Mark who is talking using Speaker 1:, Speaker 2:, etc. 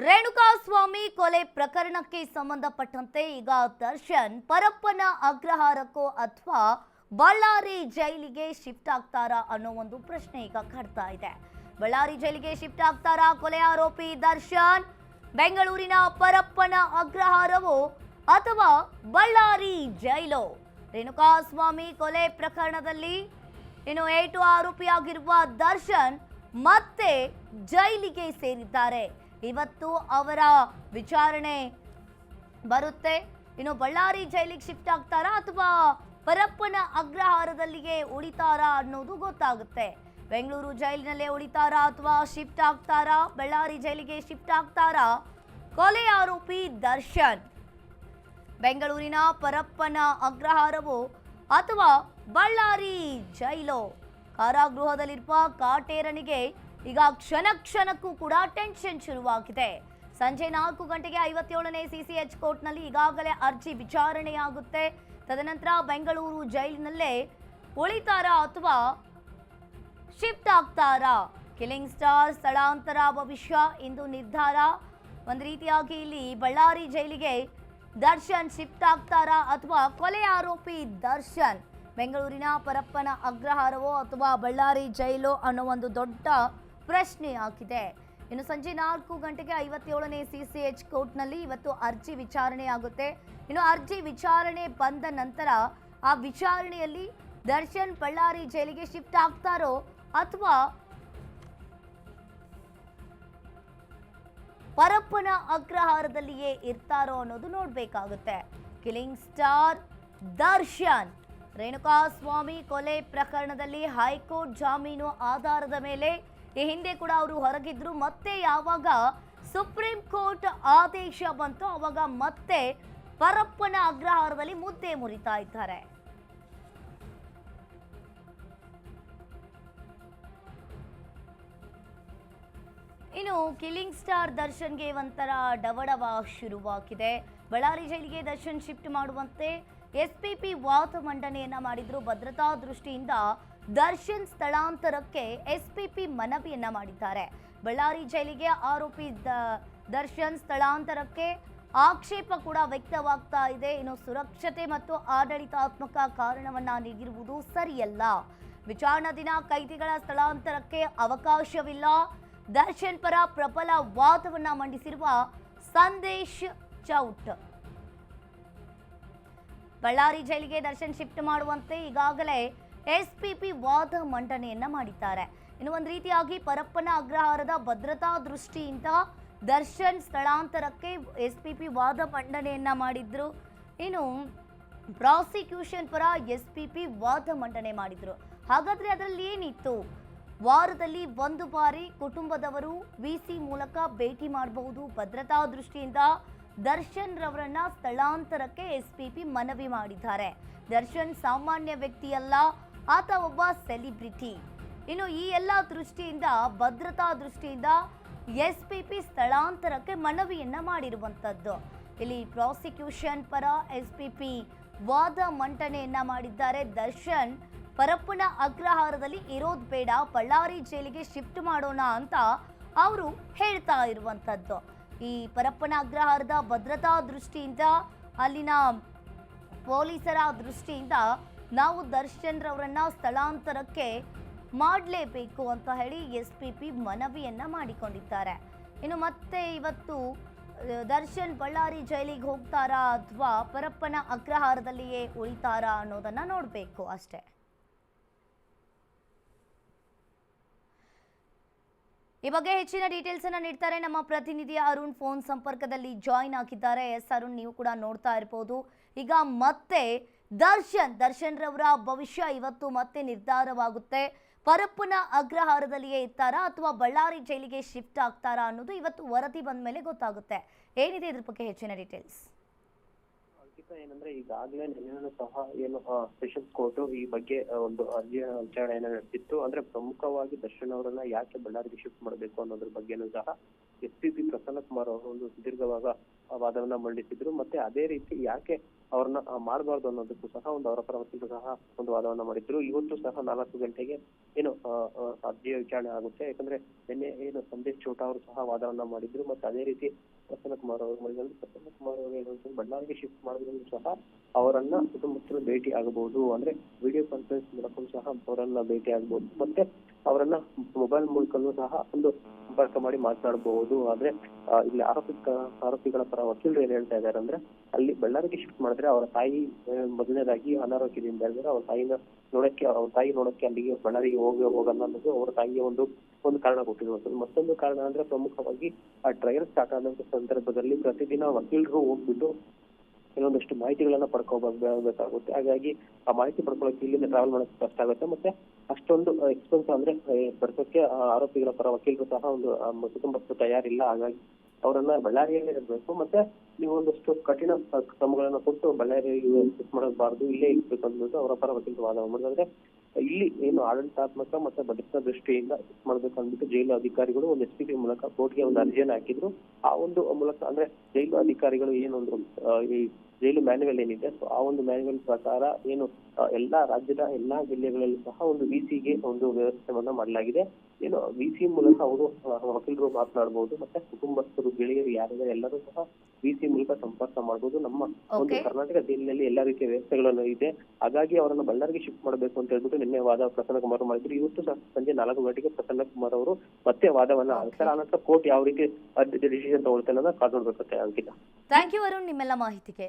Speaker 1: ರೇಣುಕಾಸ್ವಾಮಿ ಕೊಲೆ ಪ್ರಕರಣಕ್ಕೆ ಸಂಬಂಧಪಟ್ಟಂತೆ ಈಗ ದರ್ಶನ್ ಪರಪ್ಪನ ಅಗ್ರಹಾರಕ್ಕೋ ಅಥವಾ ಬಳ್ಳಾರಿ ಜೈಲಿಗೆ ಶಿಫ್ಟ್ ಆಗ್ತಾರಾ ಅನ್ನೋ ಒಂದು ಪ್ರಶ್ನೆ ಈಗ ಕಾಡ್ತಾ ಇದೆ. ಬಳ್ಳಾರಿ ಜೈಲಿಗೆ ಶಿಫ್ಟ್ ಆಗ್ತಾರಾ ಕೊಲೆ ಆರೋಪಿ ದರ್ಶನ್? ಬೆಂಗಳೂರಿನ ಪರಪ್ಪನ ಅಗ್ರಹಾರವೋ ಅಥವಾ ಬಳ್ಳಾರಿ ಜೈಲು? ರೇಣುಕಾಸ್ವಾಮಿ ಕೊಲೆ ಪ್ರಕರಣದಲ್ಲಿ ಏಟು ಆರೋಪಿಯಾಗಿರುವ ದರ್ಶನ್ ಮತ್ತೆ ಜೈಲಿಗೆ ಸೇರಿದ್ದಾರೆ. ಇವತ್ತು ಅವರ ವಿಚಾರಣೆ ಬರುತ್ತೆ. ಬಳ್ಳಾರಿ ಜೈಲಿಗೆ ಶಿಫ್ಟ್ ಆಗ್ತಾರಾ ಅಥವಾ ಪರಪ್ಪನ ಅಗ್ರಹಾರದಲ್ಲಿಗೆ ಉಳಿತಾರಾ ಅನ್ನೋದು ಗೊತ್ತಾಗುತ್ತೆ. ಬೆಂಗಳೂರು ಜೈಲಿನಲ್ಲೇ ಉಳಿತಾರಾ ಅಥವಾ ಶಿಫ್ಟ್ ಆಗ್ತಾರಾ? ಬಳ್ಳಾರಿ ಜೈಲಿಗೆ ಶಿಫ್ಟ್ ಆಗ್ತಾರಾ ಕೊಲೆ ಆರೋಪಿ ದರ್ಶನ್? ಬೆಂಗಳೂರಿನ ಪರಪ್ಪನ ಅಗ್ರಹಾರವೋ ಅಥವಾ ಬಳ್ಳಾರಿ ಜೈಲು? ಕಾರಾಗೃಹದಲ್ಲಿರುವ ಕಾಟೇರನಿಗೆ ಈಗ ಕ್ಷಣಕ್ಕೂ ಕೂಡ ಟೆನ್ಷನ್ ಶುರುವಾಗಿದೆ. ಸಂಜೆ 4 ಗಂಟೆಗೆ 57ನೇ CCH ಕೋರ್ಟ್ನಲ್ಲಿ ಈಗಾಗಲೇ ಅರ್ಜಿ ವಿಚಾರಣೆಯಾಗುತ್ತೆ. ತದನಂತರ ಬೆಂಗಳೂರು ಜೈಲಿನಲ್ಲೇ ಉಳಿತಾರಾ ಅಥವಾ ಶಿಫ್ಟ್ ಆಗ್ತಾರಾ? ಕಿಲ್ಲಿಂಗ್ ಸ್ಟಾರ್ ಸ್ಥಳಾಂತರ ಭವಿಷ್ಯ ಇಂದು ನಿರ್ಧಾರ. ಒಂದು ರೀತಿಯಾಗಿ ಇಲ್ಲಿ ಬಳ್ಳಾರಿ ಜೈಲಿಗೆ ದರ್ಶನ್ ಶಿಫ್ಟ್ ಆಗ್ತಾರಾ ಅಥವಾ ಕೊಲೆ ಆರೋಪಿ ದರ್ಶನ್ ಬೆಂಗಳೂರಿನ ಪರಪ್ಪನ ಅಗ್ರಹಾರವೋ ಅಥವಾ ಬಳ್ಳಾರಿ ಜೈಲು ಅನ್ನೋ ಒಂದು ದೊಡ್ಡ ಪ್ರಶ್ನೆ ಆಗಿದೆ. ಇನ್ನು ಸಂಜೆ 4 ಗಂಟೆಗೆ 57ನೇ CCH ಕೋರ್ಟ್ನಲ್ಲಿ ಇವತ್ತು ಅರ್ಜಿ ವಿಚಾರಣೆ ಆಗುತ್ತೆ. ಇನ್ನು ಅರ್ಜಿ ವಿಚಾರಣೆ ಬಂದ ನಂತರ ಆ ವಿಚಾರಣೆಯಲ್ಲಿ ದರ್ಶನ್ ಬಳ್ಳಾರಿ ಜೈಲಿಗೆ ಶಿಫ್ಟ್ ಆಗ್ತಾರೋ ಅಥವಾ ಪರಪ್ಪನ ಅಗ್ರಹಾರದಲ್ಲಿಯೇ ಇರ್ತಾರೋ ಅನ್ನೋದು ನೋಡ್ಬೇಕಾಗುತ್ತೆ. ಕಿಲ್ಲಿಂಗ್ ಸ್ಟಾರ್ ದರ್ಶನ್ ರೇಣುಕಾಸ್ವಾಮಿ ಕೊಲೆ ಪ್ರಕರಣದಲ್ಲಿ ಹೈಕೋರ್ಟ್ ಜಾಮೀನು ಆಧಾರದ ಮೇಲೆ ಈ ಹಿಂದೆ ಕೂಡ ಅವರು ಹೊರಗಿದ್ರು. ಮತ್ತೆ ಯಾವಾಗ ಸುಪ್ರೀಂ ಕೋರ್ಟ್ ಆದೇಶ ಬಂತು ಅವಾಗ ಮತ್ತೆ ಪರಪ್ಪನ ಅಗ್ರಹಾರದಲ್ಲಿ ಮುದ್ದೆ ಮುರಿತಾ ಇದ್ದಾರೆ. ಇನ್ನು ಕಿಲ್ಲಿಂಗ್ ಸ್ಟಾರ್ ದರ್ಶನ್ಗೆ ಒಂಥರ ಡವಡವ ಶುರುವಾಗಿದೆ. ಬಳ್ಳಾರಿ ಜೈಲಿಗೆ ದರ್ಶನ್ ಶಿಫ್ಟ್ ಮಾಡುವಂತೆ SPP ವಾದ ಮಂಡನೆಯನ್ನ ಮಾಡಿದ್ರು. ಭದ್ರತಾ ದೃಷ್ಟಿಯಿಂದ ದರ್ಶನ್ ಸ್ಥಳಾಂತರಕ್ಕೆ SPP ಮನವಿಯನ್ನ ಮಾಡಿದ್ದಾರೆ. ಬಳ್ಳಾರಿ ಜೈಲಿಗೆ ಆರೋಪಿ ದರ್ಶನ್ ಸ್ಥಳಾಂತರಕ್ಕೆ ಆಕ್ಷೇಪ ಕೂಡ ವ್ಯಕ್ತವಾಗ್ತಾ ಇದೆ. ಇನ್ನು ಸುರಕ್ಷತೆ ಮತ್ತು ಆಡಳಿತಾತ್ಮಕ ಕಾರಣವನ್ನ ನೀಡಿರುವುದು ಸರಿಯಲ್ಲ. ವಿಚಾರಣಾ ದಿನ ಕೈದಿಗಳ ಸ್ಥಳಾಂತರಕ್ಕೆ ಅವಕಾಶವಿಲ್ಲ. ದರ್ಶನ್ ಪರ ಪ್ರಬಲ ವಾದವನ್ನ ಮಂಡಿಸಿರುವ ಸಂದೇಶ್ ಚೌಟ್ ಬಳ್ಳಾರಿ ಜೈಲಿಗೆ ದರ್ಶನ್ ಶಿಫ್ಟ್ ಮಾಡುವಂತೆ ಈಗಾಗಲೇ SPP ವಾದ ಮಂಡನೆಯನ್ನ ಮಾಡಿದ್ದಾರೆ. ಇನ್ನು ಒಂದು ರೀತಿಯಾಗಿ ಪರಪ್ಪನ ಅಗ್ರಹಾರದ ಭದ್ರತಾ ದೃಷ್ಟಿಯಿಂದ ದರ್ಶನ್ ಸ್ಥಳಾಂತರಕ್ಕೆ SPP ವಾದ ಮಂಡನೆಯನ್ನ ಮಾಡಿದ್ರು. ಇನ್ನು ಪ್ರಾಸಿಕ್ಯೂಷನ್ ಪರ SPP ವಾದ ಮಂಡನೆ ಮಾಡಿದ್ರು. ಹಾಗಾದ್ರೆ ಅದರಲ್ಲಿ ಏನಿತ್ತು? ವಾರದಲ್ಲಿ 1 ಬಾರಿ ಕುಟುಂಬದವರು VC ಮೂಲಕ ಭೇಟಿ ಮಾಡಬಹುದು. ಭದ್ರತಾ ದೃಷ್ಟಿಯಿಂದ ದರ್ಶನ್ ರವರನ್ನ ಸ್ಥಳಾಂತರಕ್ಕೆ SPP ಮನವಿ ಮಾಡಿದ್ದಾರೆ. ದರ್ಶನ್ ಸಾಮಾನ್ಯ ವ್ಯಕ್ತಿಯಲ್ಲ, ಆತ ಒಬ್ಬ ಸೆಲಿಬ್ರಿಟಿ. ಇನ್ನು ಈ ಎಲ್ಲ ದೃಷ್ಟಿಯಿಂದ ಭದ್ರತಾ ದೃಷ್ಟಿಯಿಂದ SPP ಸ್ಥಳಾಂತರಕ್ಕೆ ಮನವಿಯನ್ನ ಮಾಡಿರುವಂಥದ್ದು. ಇಲ್ಲಿ ಪ್ರಾಸಿಕ್ಯೂಷನ್ ಪರ SPP ವಾದ ಮಂಡನೆಯನ್ನ ಮಾಡಿದ್ದಾರೆ. ದರ್ಶನ್ ಪರಪ್ಪನ ಅಗ್ರಹಾರದಲ್ಲಿ ಇರೋದು ಬೇಡ, ಬಳ್ಳಾರಿ ಜೈಲಿಗೆ ಶಿಫ್ಟ್ ಮಾಡೋಣ ಅಂತ ಅವರು ಹೇಳ್ತಾ ಇರುವಂಥದ್ದು. ಈ ಪರಪ್ಪನ ಅಗ್ರಹಾರದ ಭದ್ರತಾ ದೃಷ್ಟಿಯಿಂದ ಅಲ್ಲಿನ ಪೊಲೀಸರ ದೃಷ್ಟಿಯಿಂದ ನಾವು ದರ್ಶನ್ ರವರನ್ನ ಸ್ಥಳಾಂತರಕ್ಕೆ ಮಾಡಲೇಬೇಕು ಅಂತ ಹೇಳಿ SPP ಮನವಿಯನ್ನ ಮಾಡಿಕೊಂಡಿದ್ದಾರೆ. ಇನ್ನು ಮತ್ತೆ ಇವತ್ತು ದರ್ಶನ್ ಬಳ್ಳಾರಿ ಜೈಲಿಗೆ ಹೋಗ್ತಾರಾ ಅಥವಾ ಪರಪ್ಪನ ಅಗ್ರಹಾರದಲ್ಲಿಯೇ ಉಳಿತಾರಾ ಅನ್ನೋದನ್ನ ನೋಡಬೇಕು ಅಷ್ಟೇ. ಈ ಬಗ್ಗೆ ಹೆಚ್ಚಿನ ಡೀಟೇಲ್ಸ್ ಅನ್ನ ನೀಡ್ತಾರೆ ನಮ್ಮ ಪ್ರತಿನಿಧಿ ಅರುಣ್. ಫೋನ್ ಸಂಪರ್ಕದಲ್ಲಿ ಜಾಯಿನ್ ಆಗಿದ್ದಾರೆ. ಅರುಣ್, ನೀವು ಕೂಡ ನೋಡ್ತಾ ಇರಬಹುದು. ಈಗ ಮತ್ತೆ ದರ್ಶನ್ ರವರ ಭವಿಷ್ಯ ಇವತ್ತು ಮತ್ತೆ ನಿರ್ಧಾರವಾಗುತ್ತೆ. ಪರಪ್ಪನ ಅಗ್ರಹಾರದಲ್ಲಿಯೇ ಇರ್ತಾರಾ ಅಥವಾ ಬಳ್ಳಾರಿ ಜೈಲಿಗೆ ಶಿಫ್ಟ್ ಆಗ್ತಾರಾ ಅನ್ನೋದು ಇವತ್ತು ವರದಿ ಬಂದ ಮೇಲೆ ಗೊತ್ತಾಗುತ್ತೆ. ಏನಿದೆ ಇದ್ರ ಬಗ್ಗೆ ಹೆಚ್ಚಿನ ಡೀಟೇಲ್ಸ್?
Speaker 2: ಏನಂದ್ರೆ ಈಗಾಗಲೇ ನಿನ್ನೆನೂ ಸಹ ಏನು ಸೆಷನ್ಸ್ ಕೋರ್ಟ್ ಈ ಬಗ್ಗೆ ಒಂದು ಅರ್ಜಿಯ ವಿಚಾರಣೆಯನ್ನ ನಡೆಸಿತ್ತು. ಅಂದ್ರೆ ಪ್ರಮುಖವಾಗಿ ದರ್ಶನ್ ಅವರನ್ನ ಯಾಕೆ ಬಳ್ಳಾರಿಗೆ ಶಿಫ್ಟ್ ಮಾಡಬೇಕು ಅನ್ನೋದ್ರ ಬಗ್ಗೆನೂ ಸಹ ಎಸ್ಪಿಪಿ ಪ್ರಸನ್ನ ಕುಮಾರ್ ಅವರು ಒಂದು ಸುದೀರ್ಘವಾದ ವಾದವನ್ನ ಮಂಡಿಸಿದ್ರು. ಮತ್ತೆ ಅದೇ ರೀತಿ ಯಾಕೆ ಅವ್ರನ್ನ ಮಾಡಬಾರ್ದು ಅನ್ನೋದಕ್ಕೂ ಸಹ ಒಂದು ಅವರ ಪರ ವಕೀಲರು ಸಹ ಒಂದು ವಾದವನ್ನ ಮಾಡಿದ್ರು. ಇವತ್ತು ಸಹ 4 ಗಂಟೆಗೆ ಏನು ಅರ್ಜಿಯ ವಿಚಾರಣೆ ಆಗುತ್ತೆ. ಯಾಕಂದ್ರೆ ನಿನ್ನೆ ಏನು ಸಂದೇಶ್ ಚೋಟಾ ಅವರು ಸಹ ವಾದವನ್ನ ಮಾಡಿದ್ರು. ಮತ್ತೆ ಅದೇ ರೀತಿ ಪ್ರಸನ್ನ ಕುಮಾರ್ ಅವರು ಮನೆಯಲ್ಲಿ ಪ್ರಸನ್ನ ಕುಮಾರ್ ಅವರು ಏನು ಬಳ್ಳಾರಿಗೆ ಶಿಫ್ಟ್ ಮಾಡಿದ್ರು ಸಹ ಅವರನ್ನ ಕುಟುಂಬಸ್ಥರು ಭೇಟಿ ಆಗಬಹುದು. ಅಂದ್ರೆ ವಿಡಿಯೋ ಕಾನ್ಫರೆನ್ಸ್ ಮೂಲಕ ಸಹ ಅವರನ್ನ ಭೇಟಿ ಆಗಬಹುದು. ಮತ್ತೆ ಅವರನ್ನ ಮೊಬೈಲ್ ಮೂಲಕನೂ ಸಹ ಒಂದು ಸಂಪರ್ಕ ಮಾಡಿ ಮಾತನಾಡಬಹುದು. ಆದ್ರೆ ಇಲ್ಲಿ ಆರೋಪಿಗಳ ಪರ ವಕೀಲರು ಏನ್ ಹೇಳ್ತಾ ಇದಾರೆ ಅಂದ್ರೆ ಅಲ್ಲಿ ಬಳ್ಳಾರಿಗೆ ಶಿಫ್ಟ್ ಮಾಡಿದ್ರೆ ಅವರ ತಾಯಿ ಮೊದಲನೇದಾಗಿ ಅನಾರೋಗ್ಯದಿಂದ ಇದ್ದಾರೆ. ಅವ್ರ ತಾಯಿ ನೋಡಕ್ಕೆ ಅಲ್ಲಿಗೆ ಬಳ್ಳಾರಿಗೆ ಹೋಗಲ್ಲ ಅನ್ನೋದು ಅವರ ತಾಯಿಯ ಒಂದು ಕಾರಣ ಕೊಟ್ಟಿರುವಂತದ್ದು. ಮತ್ತೊಂದು ಕಾರಣ ಅಂದ್ರೆ ಪ್ರಮುಖವಾಗಿ ಆ ಟ್ರಯಲ್ ಸ್ಟಾರ್ಟ್ ಆದಂತ ಸಂದರ್ಭದಲ್ಲಿ ಪ್ರತಿದಿನ ವಕೀಲರು ಹೋಗ್ಬಿಟ್ಟು ಕೆಲವೊಂದಷ್ಟು ಮಾಹಿತಿಗಳನ್ನ ಪಡ್ಕೋಬೇಕಾಗುತ್ತೆ. ಹಾಗಾಗಿ ಆ ಮಾಹಿತಿ ಪಡ್ಕೊಳ್ಳೋಕೆ ಇಲ್ಲಿಂದ ಟ್ರಾವೆಲ್ ಮಾಡೋಕೆ ಕಷ್ಟ ಆಗುತ್ತೆ. ಮತ್ತೆ ಅಷ್ಟೊಂದು ಎಕ್ಸ್ಪೆನ್ಸ್ ಅಂದ್ರೆ ಬರ್ಸೋಕೆ ಆರೋಪಿಗಳ ಪರ ವಕೀಲರು ಸಹ ಒಂದು ಕುಟುಂಬಸ್ಥರು ತಯಾರಿಲ್ಲ. ಹಾಗಾಗಿ ಅವರನ್ನ ಬಳ್ಳಾರಿಯಲ್ಲೇ ಇರಬೇಕು. ಮತ್ತೆ ನೀವು ಒಂದಷ್ಟು ಕಠಿಣ ಕ್ರಮಗಳನ್ನ ಕೊಟ್ಟು ಬಳ್ಳಾರಿಗೆ ಶಿಫ್ಟ್ ಮಾಡಬಾರ್ದು, ಇಲ್ಲೇ ಇರ್ಬೇಕು ಅಂದ್ಬಿಟ್ಟು ಅವರ ಪರ ವಕೀಲರು ವಾದ ಮಾಡಿದ್ರೆ ಇಲ್ಲಿ ಏನು ಆಡಳಿತಾತ್ಮಕ ಮತ್ತೆ ಭದ್ರತಾ ದೃಷ್ಟಿಯಿಂದ ಶಿಫ್ಟ್ ಮಾಡ್ಬೇಕು ಅಂದ್ಬಿಟ್ಟು ಜೈಲು ಅಧಿಕಾರಿಗಳು ಒಂದು ಎಸ್ಪಿಪಿ ಮೂಲಕ ಕೋರ್ಟ್ಗೆ ಒಂದು ಅರ್ಜಿಯನ್ನು ಹಾಕಿದ್ರು. ಆ ಒಂದು ಮೂಲಕ ಅಂದ್ರೆ ಜೈಲು ಅಧಿಕಾರಿಗಳು ಏನೊಂದು ಈ ಜೈಲು ಮ್ಯಾನ್ಯುವಲ್ ಏನಿದೆ ಆ ಒಂದು ಮ್ಯಾನ್ಯುವಲ್ ಪ್ರಕಾರ ಏನು ಎಲ್ಲಾ ರಾಜ್ಯದ ಎಲ್ಲಾ ಜಿಲ್ಲೆಗಳಲ್ಲಿ ಸಹ ಒಂದು ವಿಸಿಗೆ ಒಂದು ವ್ಯವಸ್ಥೆಯನ್ನ ಮಾಡಲಾಗಿದೆ. ಏನು ವಿಸಿ ಮೂಲಕ ಅವರು ವಕೀಲರು ಮಾತನಾಡಬಹುದು. ಮತ್ತೆ ಕುಟುಂಬಸ್ಥರು ಗೆಳೆಯರು ಯಾರಿದ್ದಾರೆ ಎಲ್ಲರೂ ಸಹ ವಿಸಿ ಮೂಲಕ ಸಂಪರ್ಕ ಮಾಡಬಹುದು. ನಮ್ಮ ಒಂದು ಕರ್ನಾಟಕ ಜೈಲಿನಲ್ಲಿ ಎಲ್ಲಾ ರೀತಿಯ ವ್ಯವಸ್ಥೆಗಳನ್ನು ಇದೆ. ಹಾಗಾಗಿ ಅವರನ್ನು ಬಳ್ಳಾರಿಗೆ ಶಿಫ್ಟ್ ಮಾಡಬೇಕು ಅಂತ ಹೇಳ್ಬಿಟ್ಟು ನಿನ್ನೆ ವಾದ ಪ್ರಸನ್ನ ಕುಮಾರ್ ಮಾಡಿದ್ರು. ಇವತ್ತು ಸಹ ಸಂಜೆ 4 ಗಂಟೆಗೆ ಪ್ರಸನ್ನ ಕುಮಾರ್ ಅವರು ಮತ್ತೆ ವಾದವನ್ನ ಆಡ್ತಾರೆ. ಆನಂತರ ಕೋರ್ಟ್ ಯಾವ ರೀತಿ ಡಿಸಿಷನ್ ತಗೊಳ್ತಾರೆ ಅನ್ನೋದನ್ನ ಕಾದು ನೋಡ್ಬೇಕಾಗುತ್ತೆ. ಅಂಕಿತ,
Speaker 1: ಥ್ಯಾಂಕ್ ಯು ಅರುಣ್ ನಿಮ್ಮೆಲ್ಲ ಮಾಹಿತಿಗೆ.